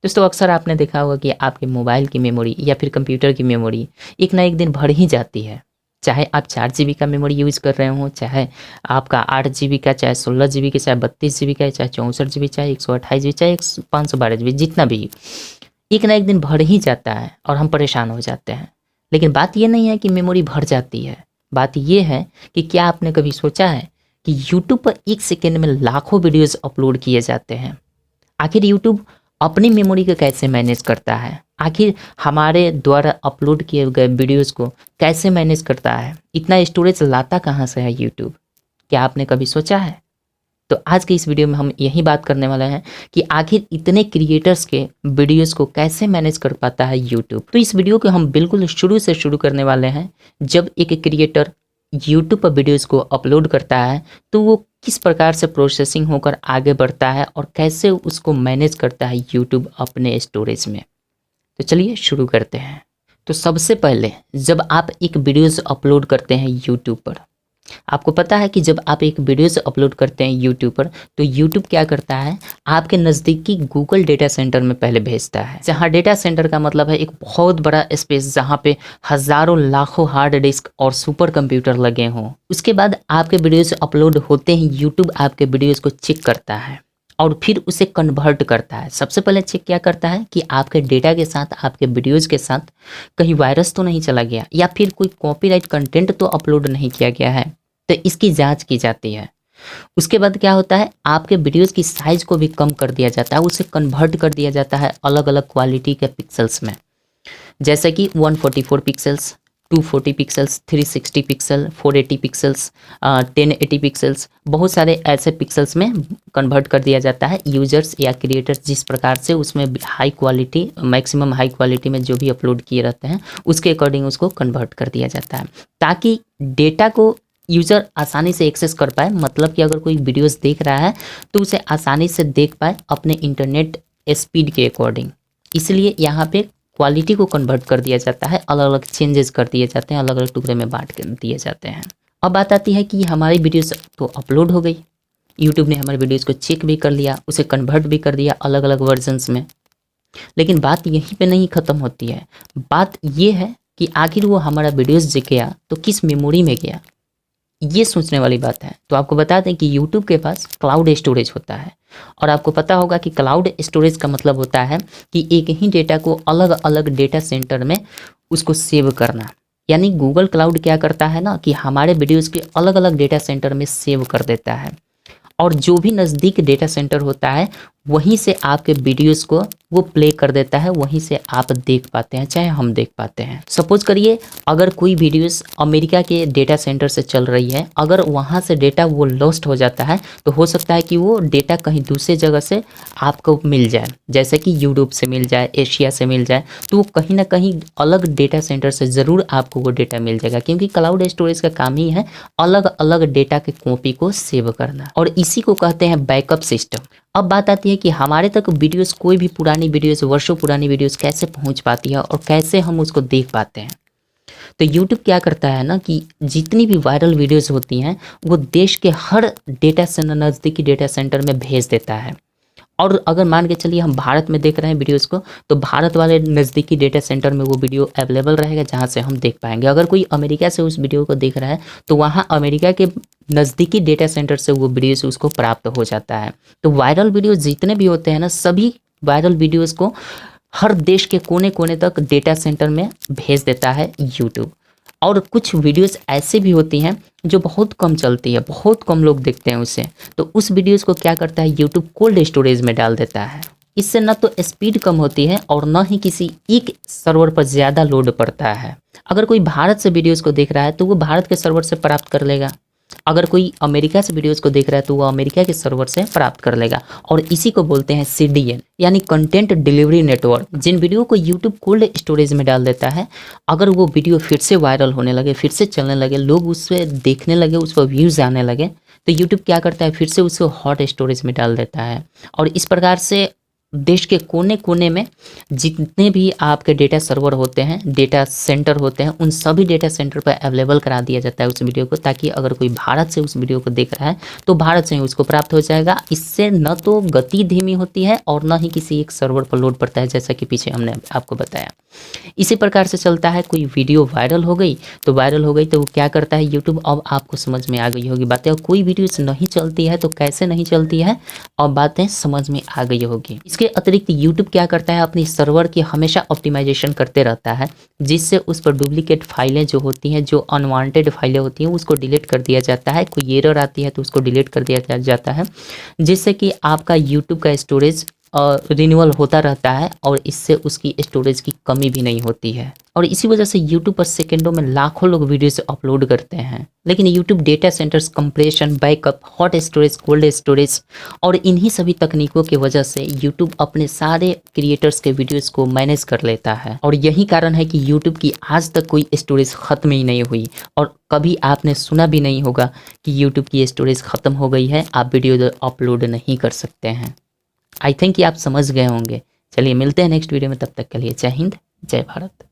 दोस्तों अक्सर आपने देखा होगा कि आपके मोबाइल की मेमोरी या फिर कंप्यूटर की मेमोरी एक ना एक दिन भर ही जाती है। चाहे आप 4 GB का मेमोरी यूज़ कर रहे हो, चाहे आपका 8 GB का, चाहे 16 GB का, चाहे 32 GB का, चाहे 64 GB, चाहे 128 GB, चाहे 512 GB, जितना भी, एक ना एक दिन भर ही जाता है और हम परेशान हो जाते हैं। लेकिन बात ये नहीं है कि मेमोरी भर जाती है, बात ये है कि क्या आपने कभी सोचा है कि यूट्यूब पर 1 सेकेंड में लाखों वीडियोज़ अपलोड किए जाते हैं। आखिर यूट्यूब अपनी मेमोरी को कैसे मैनेज करता है? आखिर हमारे द्वारा अपलोड किए गए वीडियोस को कैसे मैनेज करता है? इतना स्टोरेज लाता कहाँ से है यूट्यूब? क्या आपने कभी सोचा है? तो आज के इस वीडियो में हम यही बात करने वाले हैं कि आखिर इतने क्रिएटर्स के वीडियोस को कैसे मैनेज कर पाता है यूट्यूब। तो इस वीडियो को हम बिल्कुल शुरू से शुरू करने वाले हैं। जब एक क्रिएटर यूट्यूब पर वीडियोस को अपलोड करता है तो वो किस प्रकार से प्रोसेसिंग होकर आगे बढ़ता है और कैसे उसको मैनेज करता है यूट्यूब अपने स्टोरेज में। तो चलिए शुरू करते हैं। तो सबसे पहले जब आप एक वीडियोस अपलोड करते हैं यूट्यूब पर, आपको पता है कि जब आप एक वीडियोस अपलोड करते हैं यूट्यूब पर तो यूट्यूब क्या करता है, आपके नज़दीकी गूगल डेटा सेंटर में पहले भेजता है। जहां डेटा सेंटर का मतलब है एक बहुत बड़ा स्पेस जहां पे हज़ारों लाखों हार्ड डिस्क और सुपर कंप्यूटर लगे हों। उसके बाद आपके वीडियोस अपलोड होते ही यूट्यूब आपके वीडियोस को चेक करता है और फिर उसे कन्वर्ट करता है। सबसे पहले चेक क्या करता है कि आपके डेटा के साथ, आपके वीडियोज़ के साथ कहीं वायरस तो नहीं चला गया या फिर कोई कॉपीराइट कंटेंट तो अपलोड नहीं किया गया है। तो इसकी जांच की जाती है। उसके बाद क्या होता है, आपके वीडियोज़ की साइज़ को भी कम कर दिया जाता है, उसे कन्वर्ट कर दिया जाता है अलग अलग क्वालिटी के पिक्सल्स में, जैसे कि 144 pixels, 240 pixels, 360 pixel, 480 pixels, 1080 pixels, बहुत सारे ऐसे पिक्सल्स में कन्वर्ट कर दिया जाता है। यूजर्स या क्रिएटर्स जिस प्रकार से उसमें high quality, maximum high quality में जो भी अपलोड किए रहते हैं उसके अकॉर्डिंग उसको कन्वर्ट कर दिया जाता है, ताकि डेटा को यूज़र आसानी से एक्सेस कर पाए। मतलब कि अगर कोई वीडियोस देख रहा है तो उसे आसानी से देख पाए अपने इंटरनेट स्पीड के अकॉर्डिंग। इसलिए यहाँ पे क्वालिटी को कन्वर्ट कर दिया जाता है, अलग अलग चेंजेस कर दिए जाते हैं, अलग अलग टुकड़े में बांट कर दिए जाते हैं। अब बात आती है कि हमारी वीडियोस तो अपलोड हो गई, यूट्यूब ने हमारे वीडियोस को चेक भी कर लिया, उसे कन्वर्ट भी कर दिया अलग अलग वर्जन्स में। लेकिन बात यहीं पे नहीं ख़त्म होती है। बात ये है कि आखिर वो हमारा वीडियोस जो गया तो किस मेमोरी में गया, ये सोचने वाली बात है। तो आपको बता दें कि यूट्यूब के पास क्लाउड स्टोरेज होता है, और आपको पता होगा कि क्लाउड स्टोरेज का मतलब होता है कि एक ही डेटा को अलग अलग डेटा सेंटर में उसको सेव करना। यानी गूगल क्लाउड क्या करता है ना कि हमारे वीडियोज़ के अलग अलग डेटा सेंटर में सेव कर देता है, और जो भी नज़दीक डेटा सेंटर होता है वहीं से आपके वीडियोस को वो प्ले कर देता है, वहीं से आप देख पाते हैं, चाहे हम देख पाते हैं। सपोज करिए अगर कोई वीडियोस अमेरिका के डेटा सेंटर से चल रही है, अगर वहाँ से डेटा वो लॉस्ट हो जाता है तो हो सकता है कि वो डेटा कहीं दूसरे जगह से आपको मिल जाए, जैसे कि यूरोप से मिल जाए, एशिया से मिल जाए, तो वो कहीं ना कहीं अलग डेटा सेंटर से ज़रूर आपको वो डेटा मिल जाएगा, क्योंकि क्लाउड स्टोरेज का काम ही है अलग अलग डेटा के कॉपी को सेव करना, और इसी को कहते हैं बैकअप सिस्टम। अब बात आती है कि हमारे तक वीडियोस, कोई भी पुरानी वीडियोस, वर्षों पुरानी वीडियोस कैसे पहुंच पाती है और कैसे हम उसको देख पाते हैं। तो यूट्यूब क्या करता है ना कि जितनी भी वायरल वीडियोस होती हैं वो देश के हर डेटा सेंटर, नज़दीकी डेटा सेंटर में भेज देता है। और अगर मान के चलिए हम भारत में देख रहे हैं वीडियोस को, तो भारत वाले नज़दीकी डेटा सेंटर में वो वीडियो अवेलेबल रहेगा जहां से हम देख पाएंगे। अगर कोई अमेरिका से उस वीडियो को देख रहा है तो वहां अमेरिका के नज़दीकी डेटा सेंटर से वो वीडियोस उसको प्राप्त हो जाता है। तो वायरल वीडियोस जितने भी होते हैं ना, सभी वायरल वीडियोस को हर देश के कोने कोने तक डेटा सेंटर में भेज देता है यूट्यूब। और कुछ वीडियोस ऐसे भी होती हैं जो बहुत कम चलती है, बहुत कम लोग देखते हैं उसे, तो उस वीडियोस को क्या करता है यूट्यूब कोल्ड स्टोरेज में डाल देता है। इससे न तो स्पीड कम होती है और न ही किसी एक सर्वर पर ज़्यादा लोड पड़ता है। अगर कोई भारत से वीडियोस को देख रहा है तो वो भारत के सर्वर से प्राप्त कर लेगा, अगर कोई अमेरिका से वीडियोस को देख रहा है तो वो अमेरिका के सर्वर से प्राप्त कर लेगा। और इसी को बोलते हैं CDN, यानी कंटेंट डिलीवरी नेटवर्क। जिन वीडियो को यूट्यूब कोल्ड स्टोरेज में डाल देता है, अगर वो वीडियो फिर से वायरल होने लगे, फिर से चलने लगे, लोग उससे देखने लगे, उस पर व्यूज़ आने लगे, तो यूट्यूब क्या करता है फिर से उसे हॉट स्टोरेज में डाल देता है। और इस प्रकार से देश के कोने-कोने में जितने भी आपके डेटा सर्वर होते हैं, डेटा सेंटर होते हैं, उन सभी डेटा सेंटर पर अवेलेबल करा दिया जाता है उस वीडियो को, ताकि अगर कोई भारत से उस वीडियो को देख रहा है तो भारत से ही उसको प्राप्त हो जाएगा। इससे न तो गति धीमी होती है और न ही किसी एक सर्वर पर लोड पड़ता है, जैसा कि पीछे हमने आपको बताया। इसी प्रकार से चलता है, कोई वीडियो वायरल हो गई तो वो क्या करता है यूट्यूब, अब आपको समझ में आ गई होगी बातें। और कोई वीडियोस नहीं चलती है तो कैसे नहीं चलती है, अब बातें समझ में आ गई होगी। इसके अतिरिक्त यूट्यूब क्या करता है, अपनी सर्वर की हमेशा ऑप्टिमाइजेशन करते रहता है, जिससे उस पर डुप्लीकेट फाइलें जो होती हैं, जो अनवांटेड फाइलें होती हैं, उसको डिलीट कर दिया जाता है। कोई एरर आती है तो उसको डिलीट कर दिया जाता है, जिससे कि आपका यूट्यूब का स्टोरेज रिन्यूअल होता रहता है और इससे उसकी स्टोरेज की कमी भी नहीं होती है। और इसी वजह से यूट्यूब पर सेकंडों में लाखों लोग वीडियोस अपलोड करते हैं। लेकिन YouTube data centres, compression, backup, hot storage, cold storage और इन्हीं सभी तकनीकों की वजह से यूट्यूब अपने सारे क्रिएटर्स के वीडियोस को मैनेज कर लेता है। और यही कारण है कि यूट्यूब की आज तक कोई स्टोरेज ख़त्म ही नहीं हुई, और कभी आपने सुना भी नहीं होगा कि यूट्यूब की स्टोरेज ख़त्म हो गई है, आप वीडियो अपलोड नहीं कर सकते हैं। आई थिंक कि आप समझ गए होंगे। चलिए मिलते हैं नेक्स्ट वीडियो में, तब तक के लिए जय हिंद, जय भारत।